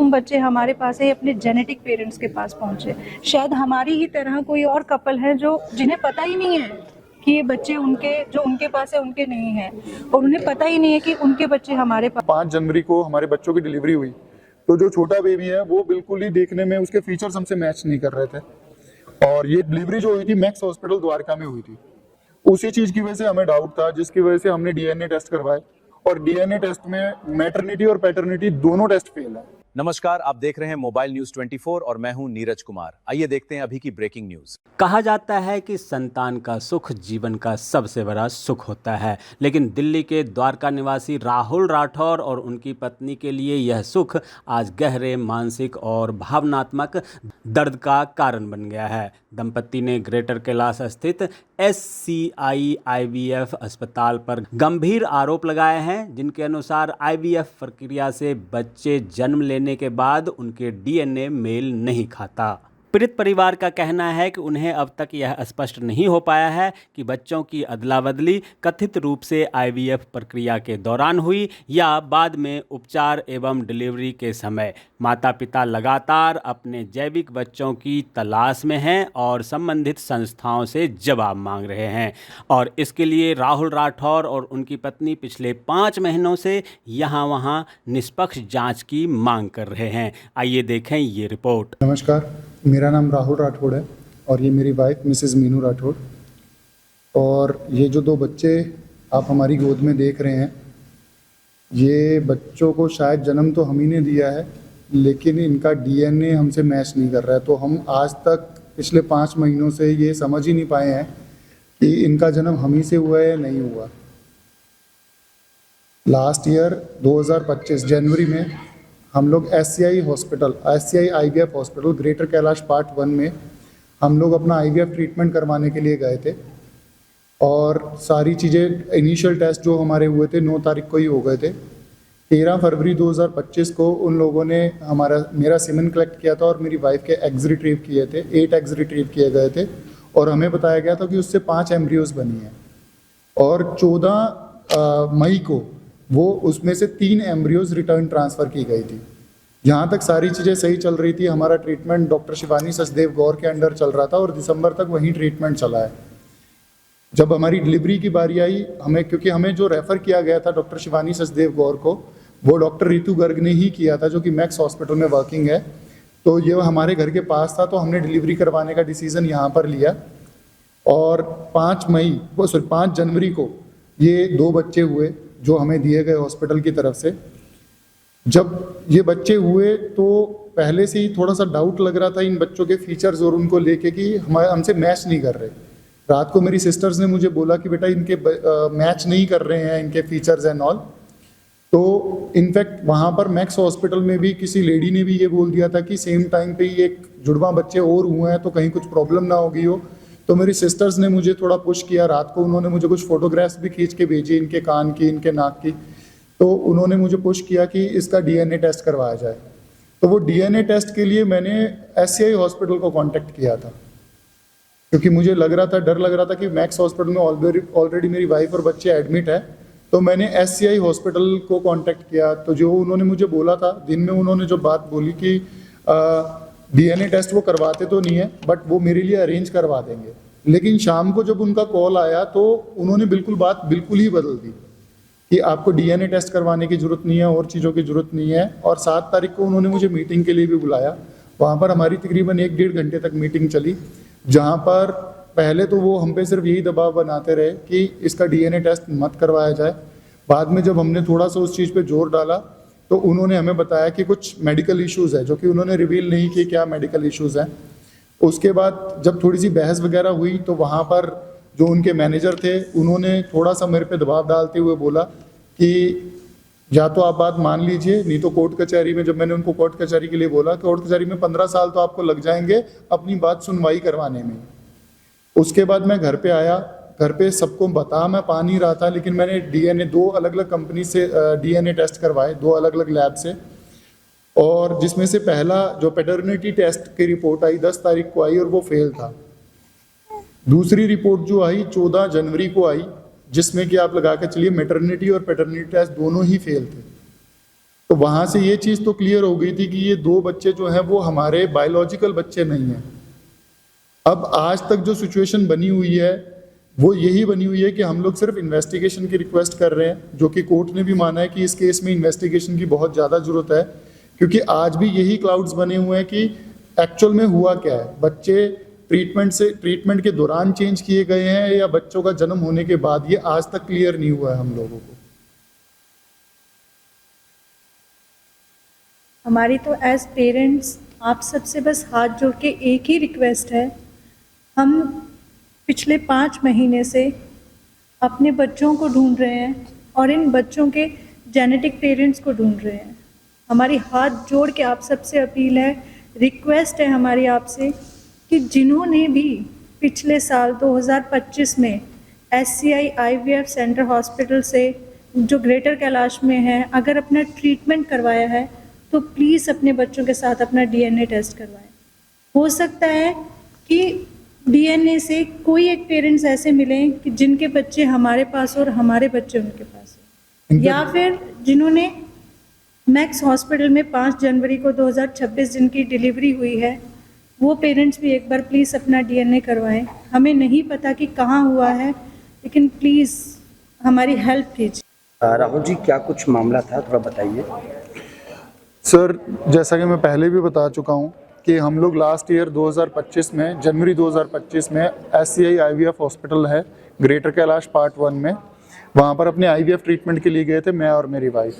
मासूम बच्चे हमारे पास है अपने जेनेटिक पेरेंट्स के पास पहुंचे। शायद हमारी ही तरह कोई और कपल है जो जिन्हें पता ही नहीं है कि ये बच्चे उनके जो उनके पास है उनके नहीं है, और उन्हें पता ही नहीं है कि उनके बच्चे हमारे पास। 5 जनवरी को हमारे बच्चों की डिलीवरी हुई, तो जो छोटा बेबी है वो बिल्कुल ही देखने में उसके फीचर्स हमसे मैच नहीं कर रहे थे, और ये डिलीवरी जो हुई थी मैक्स हॉस्पिटल द्वारका में हुई थी। उसी चीज की वजह से हमें डाउट था, जिसकी वजह से हमने डीएनए टेस्ट करवाए, और डीएनए टेस्ट में मैटरनिटी और पैटर्निटी दोनों टेस्ट फेल है। नमस्कार, आप देख रहे हैं मोबाइल न्यूज 24 और मैं हूं नीरज कुमार। आइए देखते हैं अभी की ब्रेकिंग न्यूज। कहा जाता है कि संतान का सुख जीवन का सबसे बड़ा सुख होता है, लेकिन दिल्ली के द्वारका निवासी राहुल राठौर और उनकी पत्नी के लिए यह सुख आज गहरे मानसिक और भावनात्मक दर्द का कारण बन गया है। दंपति ने ग्रेटर कैलाश स्थित SCI IVF अस्पताल पर गंभीर आरोप लगाए हैं, जिनके अनुसार IVF प्रक्रिया से बच्चे जन्म लेने के बाद उनके DNA मेल नहीं खाता। पीड़ित परिवार का कहना है कि उन्हें अब तक यह स्पष्ट नहीं हो पाया है कि बच्चों की अदला बदली कथित रूप से IVF प्रक्रिया के दौरान हुई या बाद में उपचार एवं डिलीवरी के समय। माता पिता लगातार अपने जैविक बच्चों की तलाश में हैं और संबंधित संस्थाओं से जवाब मांग रहे हैं, और इसके लिए राहुल राठौर और उनकी पत्नी पिछले 5 महीनों से यहाँ वहाँ निष्पक्ष जाँच की मांग कर रहे हैं। आइए देखें ये रिपोर्ट। नमस्कार, मेरा नाम राहुल राठौड़ है और ये मेरी वाइफ मिसेस मीनू राठौड़। और ये जो 2 बच्चे आप हमारी गोद में देख रहे हैं, ये बच्चों को शायद जन्म तो हम ही ने दिया है, लेकिन इनका DNA हमसे मैच नहीं कर रहा है। तो हम आज तक पिछले 5 महीनों से ये समझ ही नहीं पाए हैं कि इनका जन्म हम ही से हुआ है या नहीं हुआ। लास्ट ईयर 2025 जनवरी में हम लोग SCI IVF hospital greater Kailash part 1 में हम लोग अपना IVF ट्रीटमेंट करवाने के लिए गए थे, और सारी चीज़ें इनिशियल टेस्ट जो हमारे हुए थे 9 तारीख को ही हो गए थे। 13 फरवरी 2025 को उन लोगों ने मेरा सीमेन कलेक्ट किया था और मेरी वाइफ के एग्स रिट्रीव किए थे। 8 एग्स रिट्रीव किए गए थे और हमें बताया गया था कि उससे 5 एम्ब्रियोज बनी है, और 14 मई को वो उसमें से 3 एम्ब्रियोज रिटर्न ट्रांसफ़र की गई थी। जहाँ तक सारी चीज़ें सही चल रही थी, हमारा ट्रीटमेंट डॉक्टर शिवानी सचदेव गौर के अंडर चल रहा था और दिसंबर तक वहीं ट्रीटमेंट चला है। जब हमारी डिलीवरी की बारी आई, क्योंकि हमें जो रेफ़र किया गया था डॉक्टर शिवानी सचदेव गौर को, वो डॉक्टर रितु गर्ग ने ही किया था, जो कि मैक्स हॉस्पिटल में वर्किंग है। तो ये हमारे घर के पास था, तो हमने डिलीवरी करवाने का डिसीज़न यहाँ पर लिया, और 5 जनवरी को ये 2 बच्चे हुए जो हमें दिए गए हॉस्पिटल की तरफ से। जब ये बच्चे हुए तो पहले से ही थोड़ा सा डाउट लग रहा था इन बच्चों के फीचर्स और उनको लेके कि हमसे मैच नहीं कर रहे। रात को मेरी सिस्टर्स ने मुझे बोला कि बेटा इनके मैच नहीं कर रहे हैं इनके फीचर्स एंड ऑल। तो इनफैक्ट वहाँ पर मैक्स हॉस्पिटल में भी किसी लेडी ने भी ये बोल दिया था कि सेम टाइम पे ही एक जुड़वा बच्चे और हुए हैं, तो कहीं कुछ प्रॉब्लम ना होगी हो। तो मेरी सिस्टर्स ने मुझे थोड़ा पुश किया। रात को उन्होंने मुझे कुछ फोटोग्राफ्स भी खींच के भेजी, इनके कान की, इनके नाक की। तो उन्होंने मुझे पुश किया कि इसका DNA टेस्ट करवाया जाए। तो वो DNA टेस्ट के लिए मैंने SCI हॉस्पिटल को कांटेक्ट किया था, क्योंकि मुझे डर लग रहा था कि मैक्स हॉस्पिटल में ऑलरेडी मेरी वाइफ और बच्चे एडमिट है। तो मैंने SCI हॉस्पिटल को कांटेक्ट किया। तो जो उन्होंने मुझे बोला था, दिन में उन्होंने जो बात बोली कि DNA टेस्ट वो करवाते तो नहीं है, बट वो मेरे लिए अरेंज करवा देंगे। लेकिन शाम को जब उनका कॉल आया तो उन्होंने बात बिल्कुल ही बदल दी कि आपको DNA टेस्ट करवाने की ज़रूरत नहीं है, और चीज़ों की ज़रूरत नहीं है। और 7 तारीख को उन्होंने मुझे मीटिंग के लिए भी बुलाया। वहाँ पर हमारी तकरीबन 1-1.5 घंटे तक मीटिंग चली, जहाँ पर पहले तो वो हम पे सिर्फ यही दबाव बनाते रहे कि इसका DNA टेस्ट मत करवाया जाए। बाद में जब हमने थोड़ा सा उस चीज़ पे जोर डाला तो उन्होंने हमें बताया कि कुछ मेडिकल इश्यूज़ है, जो कि उन्होंने रिवील नहीं किए क्या मेडिकल इश्यूज़ हैं। उसके बाद जब थोड़ी सी बहस वगैरह हुई तो वहाँ पर जो उनके मैनेजर थे उन्होंने थोड़ा सा मेरे पे दबाव डालते हुए बोला कि या तो आप बात मान लीजिए, नहीं तो कोर्ट कचहरी में। जब मैंने उनको कोर्ट कचहरी के लिए बोला, कोर्ट कचहरी में 15 साल तो आपको लग जाएंगे अपनी बात सुनवाई करवाने में। उसके बाद मैं घर पे आया, घर पे सबको मैं पा नहीं रहा था, लेकिन मैंने DNA 2 अलग अलग कंपनी से DNA टेस्ट करवाए, 2 अलग अलग लैब से। और जिसमें से पहला जो पैटर्निटी टेस्ट की रिपोर्ट आई 10 तारीख को आई और वो फेल था। दूसरी रिपोर्ट जो आई 14 जनवरी को आई, जिसमें कि आप लगा के चलिए मैटरनिटी और पैटर्निटी टेस्ट दोनों ही फेल थे। तो तो वहाँ से ये चीज़ तो क्लियर हो गई थी कि ये 2 बच्चे जो हैं वो हमारे बायोलॉजिकल बच्चे नहीं हैं। अब आज तक जो सिचुएशन बनी हुई है वो यही बनी हुई है कि हम लोग सिर्फ इन्वेस्टिगेशन की रिक्वेस्ट कर रहे हैं, जो कि कोर्ट ने भी माना है कि इस केस में इन्वेस्टिगेशन की बहुत ज़्यादा ज़रूरत है, क्योंकि आज भी यही क्लाउड्स बने हुए हैं कि एक्चुअल में हुआ क्या है, बच्चे ट्रीटमेंट के दौरान चेंज किए गए हैं या बच्चों का जन्म होने के बाद, ये आज तक क्लियर नहीं हुआ है हम लोगों को। हमारी तो एज पेरेंट्स आप सबसे बस हाथ जोड़ के एक ही रिक्वेस्ट है, हम पिछले 5 महीने से अपने बच्चों को ढूंढ रहे हैं और इन बच्चों के जेनेटिक पेरेंट्स को ढूंढ रहे हैं। हमारी हाथ जोड़ के आप सबसे अपील है, रिक्वेस्ट है हमारी आपसे कि जिन्होंने भी पिछले साल 2025 में SCI IVF सेंटर हॉस्पिटल से जो ग्रेटर कैलाश में है, अगर अपना ट्रीटमेंट करवाया है तो प्लीज़ अपने बच्चों के साथ अपना DNA टेस्ट करवाएं। हो सकता है कि DNA से कोई एक पेरेंट्स ऐसे मिलें कि जिनके बच्चे हमारे पास और हमारे बच्चे उनके पास हो, या फिर जिन्होंने मैक्स हॉस्पिटल में 5 जनवरी को 2026 जिनकी डिलीवरी हुई है, वो पेरेंट्स भी एक बार प्लीज़ अपना DNA करवाएं। हमें नहीं पता कि कहाँ हुआ है, लेकिन प्लीज़ हमारी हेल्प कीजिए। राहुल जी, क्या कुछ मामला था, थोड़ा बताइए। सर, जैसा कि मैं पहले भी बता चुका हूँ कि हम लोग लास्ट ईयर 2025 में, जनवरी 2025 में SCI IVF हॉस्पिटल है ग्रेटर कैलाश पार्ट 1 में, वहाँ पर अपने IVF ट्रीटमेंट के लिए गए थे मैं और मेरी वाइफ।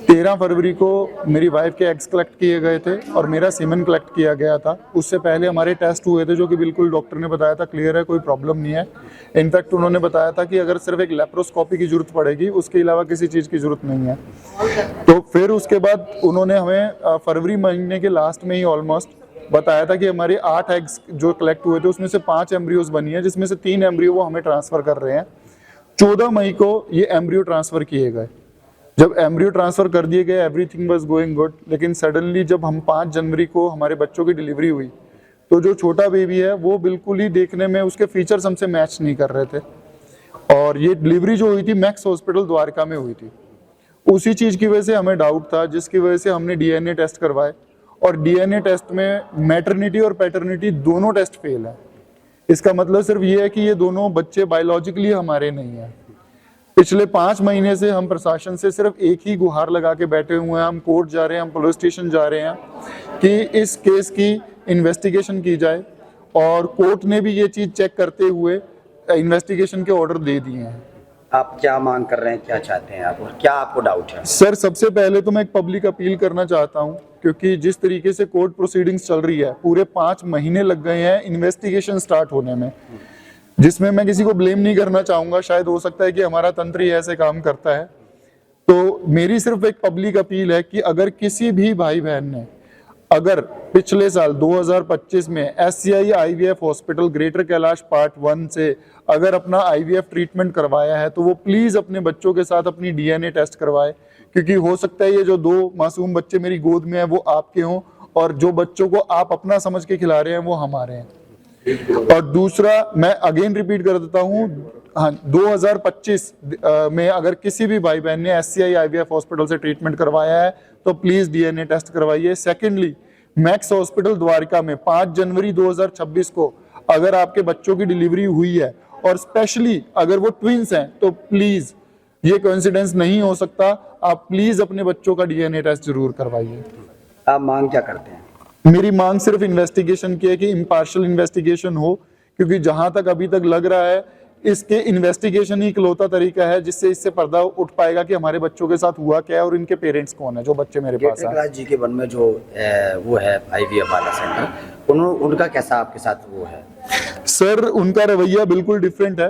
13 फरवरी को मेरी वाइफ के एग्स कलेक्ट किए गए थे और मेरा सीमेन कलेक्ट किया गया था। उससे पहले हमारे टेस्ट हुए थे, जो कि बिल्कुल डॉक्टर ने बताया था क्लियर है, कोई प्रॉब्लम नहीं है। इनफैक्ट उन्होंने बताया था कि अगर सिर्फ एक लेप्रोस्कोपी की ज़रूरत पड़ेगी, उसके अलावा किसी चीज़ की ज़रूरत नहीं है। तो फिर उसके बाद उन्होंने हमें फरवरी महीने के लास्ट में ही ऑलमोस्ट बताया था कि हमारे 8 एग्स जो कलेक्ट हुए थे उसमें से 5 एम्ब्रियोज बनी है, जिसमें से 3 एम्ब्रियो वो हमें ट्रांसफ़र कर रहे हैं। 14 मई को ये एम्ब्रियो ट्रांसफ़र किए गए। जब एम्ब्रियो ट्रांसफ़र कर दिए गए, एवरीथिंग वाज गोइंग गुड, लेकिन सडनली जब हम 5 जनवरी को हमारे बच्चों की डिलीवरी हुई, तो जो छोटा बेबी है वो बिल्कुल ही देखने में उसके फीचर्स हमसे मैच नहीं कर रहे थे। और ये डिलीवरी जो हुई थी मैक्स हॉस्पिटल द्वारका में हुई थी। उसी चीज़ की वजह से हमें डाउट था, जिसकी वजह से हमने DNA टेस्ट करवाए, और DNA टेस्ट में मैटरनिटी और पैटर्निटी दोनों टेस्ट फेल है। इसका मतलब सिर्फ ये है कि ये दोनों बच्चे बायोलॉजिकली हमारे नहीं हैं। पिछले 5 महीने से हम प्रशासन से सिर्फ एक ही गुहार लगा के बैठे हुए हैं, हम कोर्ट जा रहे हैं, हम पुलिस स्टेशन जा रहे हैं कि इस केस की इन्वेस्टिगेशन की जाए, और कोर्ट ने भी ये चीज़ चेक करते हुए इन्वेस्टिगेशन के ऑर्डर दे दिए हैं। आप क्या मांग कर रहे हैं, क्या चाहते हैं आप, और क्या आपको डाउट है? सर, सबसे पहले तो मैं एक पब्लिक अपील करना चाहता हूं, क्योंकि जिस तरीके से कोर्ट प्रोसीडिंग्स चल रही है, पूरे 5 महीने लग गए हैं इन्वेस्टिगेशन स्टार्ट होने में, जिसमें मैं किसी को ब्लेम नहीं करना चाहूंगा। शायद हो सकता है कि हमारा तंत्र ही ऐसे काम करता है। तो मेरी सिर्फ एक पब्लिक अपील है कि अगर किसी भी भाई बहन ने अगर पिछले साल 2025 में SCI IVF hospital greater Kailash part 1 से अगर अपना IVF ट्रीटमेंट करवाया है, तो वो प्लीज़ अपने बच्चों के साथ अपनी DNA टेस्ट करवाए, क्योंकि हो सकता है ये जो 2 मासूम बच्चे मेरी गोद में हैं वो आपके हों, और जो बच्चों को आप अपना समझ के खिला रहे हैं वो हमारे हैं। और दूसरा, मैं अगेन रिपीट कर देता हूँ, हाँ, 2025 में अगर किसी भी भाई बहन ने SCI IVF हॉस्पिटल से ट्रीटमेंट करवाया है तो प्लीज़ DNA टेस्ट करवाइए। सेकेंडली, मैक्स हॉस्पिटल द्वारका में 5 जनवरी 2026 को अगर आपके बच्चों की डिलीवरी हुई है, और स्पेशली अगर वो ट्विंस हैं, तो प्लीज़, ये कोइंसिडेंस नहीं हो सकता, आप प्लीज़ अपने बच्चों का DNA टेस्ट जरूर करवाइए। आप मांग क्या करते हैं? मेरी मांग सिर्फ इन्वेस्टिगेशन की है कि इम्पार्शियल इन्वेस्टिगेशन हो, क्योंकि जहां तक अभी तक लग रहा है इसके इन्वेस्टिगेशन ही इकलौता तरीका है जिससे इससे पर्दा उठ पाएगा कि हमारे बच्चों के साथ हुआ क्या है और इनके पेरेंट्स कौन है, जो बच्चे मेरे पास हैं। कैलाश जी के वन में जो वो है IVF वाला सेंटर, उनका कैसा आपके साथ वो है? सर, उनका रवैया बिल्कुल डिफरेंट है।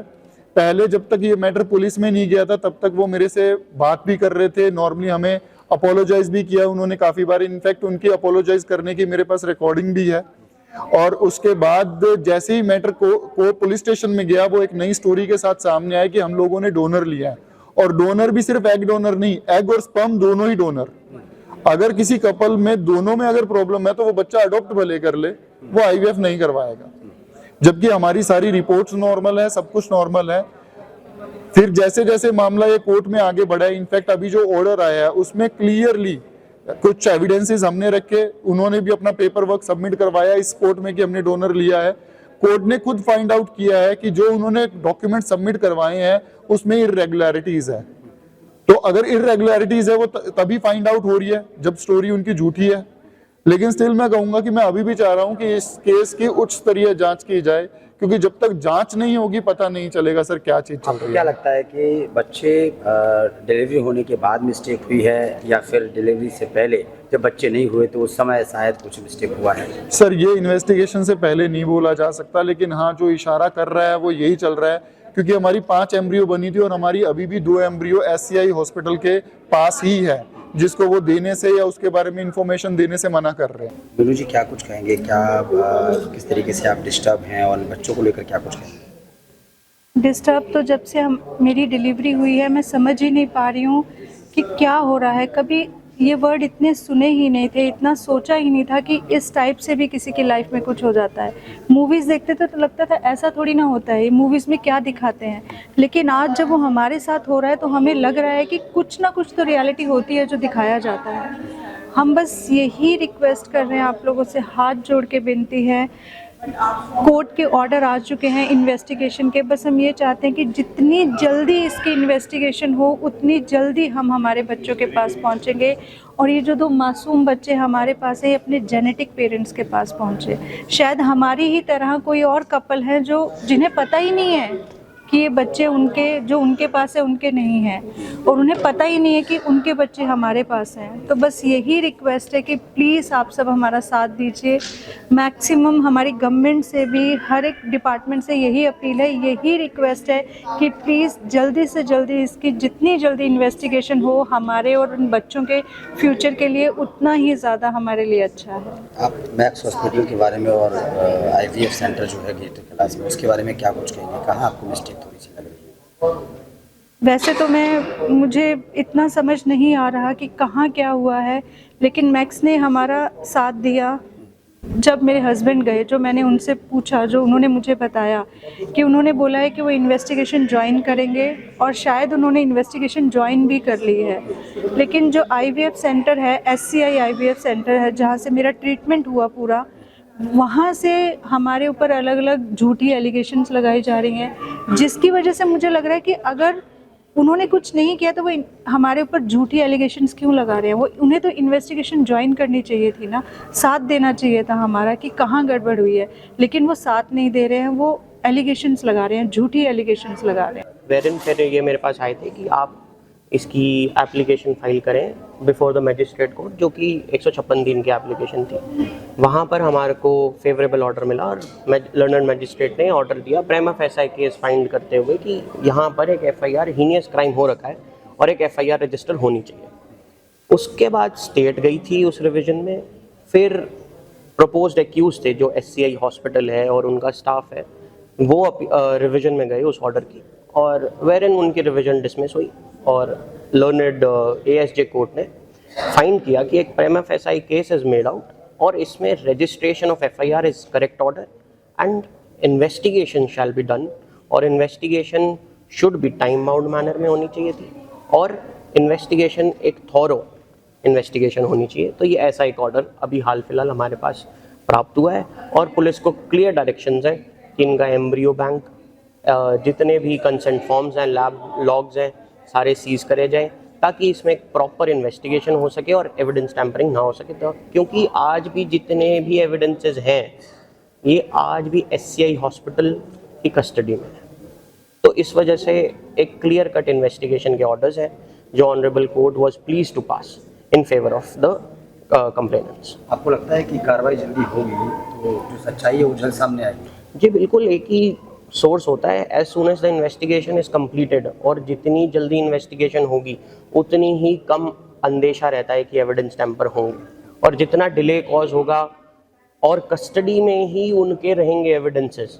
पहले जब तक ये मैटर पुलिस में नहीं गया था तब तक वो मेरे से बात भी कर रहे थे, नॉर्मली हमें अपोलोजाइज भी किया उन्होंने काफ़ी बार। इनफैक्ट उनकी अपोलोजाइज करने की मेरे पास रिकॉर्डिंग भी है। और उसके बाद जैसे ही मैटर को पुलिस स्टेशन में गया, वो एक नई स्टोरी के साथ सामने आया कि हम लोगों ने डोनर लिया है, और डोनर भी सिर्फ एग डोनर नहीं, एग और स्पर्म दोनों ही डोनर। अगर किसी कपल में दोनों में अगर प्रॉब्लम है तो वो बच्चा अडॉप्ट भले कर ले, वो IVF नहीं करवाएगा, जबकि हमारी सारी रिपोर्ट्स नॉर्मल है, सब कुछ नॉर्मल है। फिर जैसे जैसे मामला ये कोर्ट में आगे बढ़ा है, इनफैक्ट अभी जो ऑर्डर आया है उसमें क्लियरली कुछ एविडेंसेस हमने रखे, उन्होंने भी अपना पेपर वर्क सबमिट करवाया इस कोर्ट में कि हमने डोनर लिया है। कोर्ट ने खुद फाइंड आउट किया है कि जो उन्होंने डॉक्यूमेंट सबमिट करवाए हैं उसमें इर्रेगुलरिटीज है। तो अगर इर्रेगुलरिटीज है वो तभी फाइंड आउट हो रही है जब स्टोरी उनकी झूठी है। लेकिन स्टिल मैं कहूंगा कि मैं अभी भी चाह रहा हूं कि इस केस की उच्च स्तरीय जांच की जाए, क्योंकि जब तक जांच नहीं होगी पता नहीं चलेगा सर क्या चीज चल रही क्या है। लगता है कि बच्चे डिलीवरी होने के बाद मिस्टेक हुई है या फिर डिलीवरी से पहले जब बच्चे नहीं हुए तो उस समय शायद कुछ मिस्टेक हुआ है? सर ये इन्वेस्टिगेशन से पहले नहीं बोला जा सकता, लेकिन हाँ जो इशारा कर रहा है वो यही चल रहा है, क्योंकि हमारी 5 एम्ब्रियो बनी थी और हमारी अभी भी 2 एम्ब्रियो SCI हॉस्पिटल के पास ही है, जिसको वो देने से या उसके बारे में इंफॉर्मेशन देने से मना कर रहे हैं। बिनू जी क्या कुछ कहेंगे, क्या किस तरीके से आप डिस्टर्ब हैं और बच्चों को लेकर क्या कुछ कहेंगे? डिस्टर्ब तो जब से मेरी डिलीवरी हुई है मैं समझ ही नहीं पा रही हूँ कि क्या हो रहा है। कभी ये वर्ड इतने सुने ही नहीं थे, इतना सोचा ही नहीं था कि इस टाइप से भी किसी की लाइफ में कुछ हो जाता है। मूवीज़ देखते थे तो लगता था ऐसा थोड़ी ना होता है, ये मूवीज़ में क्या दिखाते हैं, लेकिन आज जब वो हमारे साथ हो रहा है तो हमें लग रहा है कि कुछ ना कुछ तो रियलिटी होती है जो दिखाया जाता है। हम बस यही रिक्वेस्ट कर रहे हैं आप लोगों से, हाथ जोड़ के विनती है। कोर्ट के ऑर्डर आ चुके हैं इन्वेस्टिगेशन के, बस हम ये चाहते हैं कि जितनी जल्दी इसकी इन्वेस्टिगेशन हो उतनी जल्दी हम हमारे बच्चों के पास पहुंचेंगे और ये जो 2 मासूम बच्चे हमारे पास है ये अपने जेनेटिक पेरेंट्स के पास पहुंचे। शायद हमारी ही तरह कोई और कपल हैं जो जिन्हें पता ही नहीं है कि ये बच्चे उनके जो उनके पास है उनके नहीं हैं, और उन्हें पता ही नहीं है कि उनके बच्चे हमारे पास हैं। तो बस यही रिक्वेस्ट है कि प्लीज़ आप सब हमारा साथ दीजिए। मैक्सिमम हमारी गवर्नमेंट से भी, हर एक डिपार्टमेंट से यही अपील है, यही रिक्वेस्ट है कि प्लीज़ जल्दी से जल्दी इसकी जितनी जल्दी इन्वेस्टिगेशन हो हमारे और उन बच्चों के फ्यूचर के लिए उतना ही ज़्यादा हमारे लिए अच्छा है। आप मैक्स हॉस्पिटल के बारे में और IVF सेंटर जो है ग्रेटर कैलाश में, उसके बारे में क्या कुछ कहेंगे? कहाँ आपको मिस्टेक थोड़ी सी लग रही है? वैसे तो मुझे इतना समझ नहीं आ रहा कि कहाँ क्या हुआ है, लेकिन मैक्स ने हमारा साथ दिया। जब मेरे हस्बैंड गए, जो मैंने उनसे पूछा, जो उन्होंने मुझे बताया कि उन्होंने बोला है कि वो इन्वेस्टिगेशन ज्वाइन करेंगे और शायद उन्होंने इन्वेस्टिगेशन ज्वाइन भी कर ली है। लेकिन जो IVF सेंटर है, SCI IVF सेंटर है, जहाँ से मेरा ट्रीटमेंट हुआ पूरा, वहाँ से हमारे ऊपर अलग अलग झूठी एलिगेशंस लगाई जा रही हैं, जिसकी वजह से मुझे लग रहा है कि अगर उन्होंने कुछ नहीं किया तो वो हमारे ऊपर झूठी एलिगेशंस क्यों लगा रहे हैं। वो उन्हें तो इन्वेस्टिगेशन ज्वाइन करनी चाहिए थी ना, साथ देना चाहिए था हमारा कि कहाँ गड़बड़ हुई है, लेकिन वो साथ नहीं दे रहे हैं, वो एलिगेशंस लगा रहे हैं, झूठी एलिगेशंस लगा रहे हैं। वेरिन फिर ये मेरे पास आए थे कि आप इसकी एप्लीकेशन फाइल करें बिफोर द मजिस्ट्रेट कोर्ट, जो कि 156 दिन की एप्लीकेशन थी। वहाँ पर हमारे को फेवरेबल ऑर्डर मिला और लर्नर मजिस्ट्रेट ने ऑर्डर दिया प्रेमा फेसाई केस फाइंड करते हुए कि यहाँ पर एक FIR हीनियस क्राइम हो रखा है और एक FIR रजिस्टर होनी चाहिए। उसके बाद स्टेट गई थी उस रिवीजन में, फिर प्रपोज्ड एक्यूज थे जो SCI हॉस्पिटल है और उनका स्टाफ है, वो रिवीजन में गए उस ऑर्डर की, और वेरिन उनकी रिवीजन डिसमिस हुई और लर्नड ASJ कोर्ट ने फाइंड किया कि एक prima facie case is made out और इसमें registration of FIR is correct order and investigation shall be done, और investigation should be time bound manner में होनी चाहिए थी और इन्वेस्टिगेशन एक थॉरो इन्वेस्टिगेशन होनी चाहिए। तो ये ऐसा एक ऑर्डर अभी हाल फिलहाल हमारे पास प्राप्त हुआ है और पुलिस को क्लियर डायरेक्शंस हैं कि इनका एम्ब्रियो बैंक, जितने भी कंसेंट फॉर्म्स हैं, लैब लॉग्स हैं, सारे सीज करे जाएं ताकि इसमें एक प्रॉपर इन्वेस्टिगेशन हो सके और एविडेंस टैम्परिंग ना हो सके। तो क्योंकि आज भी जितने भी एविडेंसेस हैं ये आज भी SCI हॉस्पिटल की कस्टडी में है, तो इस वजह से एक क्लियर कट इन्वेस्टिगेशन के ऑर्डर्स हैं जो honourable court was pleased to pass in favour of the complainants. आपको लगता है कि कार्रवाई जल्दी होगी तो जो सच्चाई है वो जल्द सामने आएगी? जी बिल्कुल, एक ही सोर्स होता है, as soon as the investigation is completed, और जितनी जल्दी इन्वेस्टिगेशन होगी उतनी ही कम अंदेशा रहता है कि एविडेंस टैम्पर होंगे, और जितना डिले कॉज होगा और कस्टडी में ही उनके रहेंगे एविडेंसेस,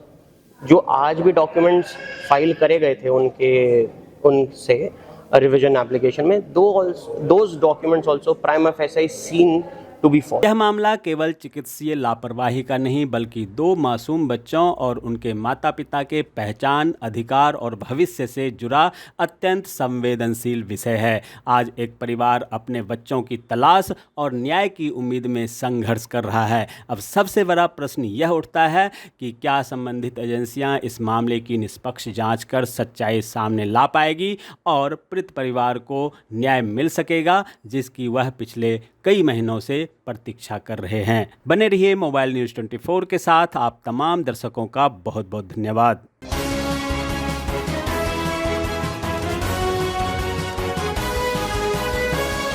जो आज भी डॉक्यूमेंट्स फाइल करे गए थे उनसे रिवीजन एप्लीकेशन में, those documents also prima facie seen to be fought. यह मामला केवल चिकित्सीय लापरवाही का नहीं बल्कि 2 मासूम बच्चों और उनके माता पिता के पहचान, अधिकार और भविष्य से जुड़ा अत्यंत संवेदनशील विषय है। आज एक परिवार अपने बच्चों की तलाश और न्याय की उम्मीद में संघर्ष कर रहा है। अब सबसे बड़ा प्रश्न यह उठता है कि क्या संबंधित एजेंसियां इस मामले की निष्पक्ष जांच कर सच्चाई सामने ला पाएगी और पीड़ित परिवार को न्याय मिल सकेगा, जिसकी वह पिछले कई महीनों से प्रतीक्षा कर रहे हैं। बने रहिए मोबाइल न्यूज़ 24 के साथ। आप तमाम दर्शकों का बहुत बहुत धन्यवाद।